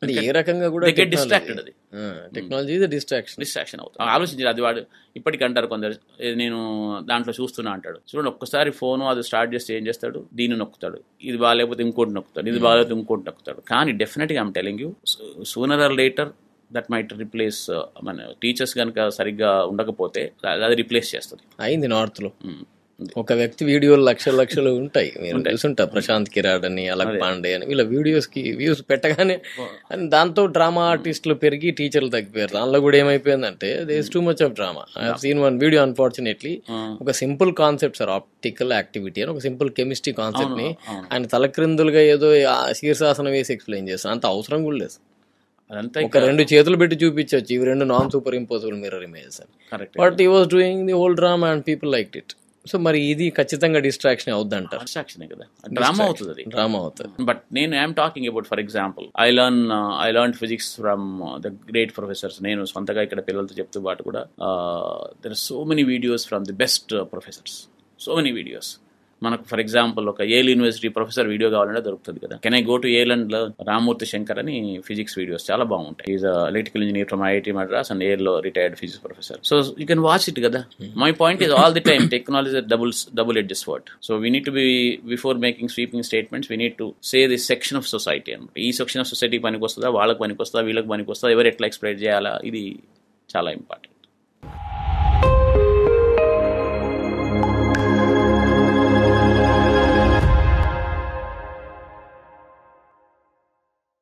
అంటే ఏ రకంగా కూడా దే గెట్ డిస్ట్రాక్టెడ్. అది టెక్నాలజీ డిస్ట్రాక్షన్ అవుతుంది. ఆలోచించారు. అది వాడు ఇప్పటికి అంటారు కొందరు, నేను దాంట్లో చూస్తున్నా అంటాడు. చూడండి, ఒక్కసారి ఫోను అది స్టార్ట్ చేస్తే ఏం చేస్తాడు, దీన్ని నొక్కుతాడు, ఇది బాగాలేకపోతే ఇంకోటి నొక్కుతాడు, ఇది బాగాలేకపోతే ఇంకోటి నొక్కుతాడు. కానీ డెఫినెట్గా I'm telling you, sooner or later that might replace. మన టీచర్స్ కనుక సరిగ్గా ఉండకపోతే అది రిప్లేస్ చేస్తుంది. అయింది నార్త్ లో. ఒక వ్యక్తి వీడియోలు లక్షలు ఉంటాయి, మీరు చూసుంటారు. ప్రశాంత్ కిరాడ్ అని, అలక్ పాండే అని, వీళ్ళ వీడియోస్ కి వ్యూస్ పెట్టగానే దాంతో డ్రామా ఆర్టిస్టులు పెరిగి టీచర్లు తగ్గిపోయారు. దానిలో కూడా ఏమైపోయిందంటే there is too much of drama. I have seen one video unfortunately. ఒక simple concept sir, optical activity అని ఒక సింపుల్ కెమిస్ట్రీ కాన్సెప్ట్ ని ఆయన తలక్రిందులుగా ఏదో శీర్షాసనం వేసి ఎక్స్ప్లెయిన్ చేస్తాను. అంత అవసరం కూడా లేదు. ఒక 2 చేతులు పెట్టి చూపించవచ్చు, ఇవి 2 non superimposable mirror images అని. But he was doing the whole drama and people liked it. So మరి ఇది ఖచ్చితంగా డిస్ట్రాక్షన్ అవుద్ది అంటారు. డిస్ట్రాక్షన్ కదా, డ్రామా అవుతుంది. అది డ్రామా అవుతుంది. బట్ నేను I'm talking about, for example, I learn physics from the great professors. నేను సొంతగా ఇక్కడ పిల్లలతో చెప్తూ పాటు కూడా there are so many videos from the best professors, so many videos. మనకు ఫర్ ఎగ్జాంపుల్ ఒక ఏల్ యూనివర్సిటీ ప్రొఫెసర్ వీడియో కావాలంటే దొరుకుతుంది కదా. Can I go to Yale and Ramamurti Shankar అని ఫిజిక్స్ వీడియోస్ చాలా బాగుంటాయి. Is electrical engineer from IIT Madras and Yale లో retired physics professor. So you can watch it కదా. My point is all the time technology double edged sword. So we need to be, before making sweeping statements, we need to say this section of society అనమాట. ఈ section of society పనికి వస్తుందా, వాళ్ళకి పనికి వస్తుందా, వీళ్ళకి పనికి వస్తుందా, ఎవరు ఎట్లా ఎక్స్ప్లెయిన్ చేయాలా, ఇది చాలా ఇంపార్టెంట్.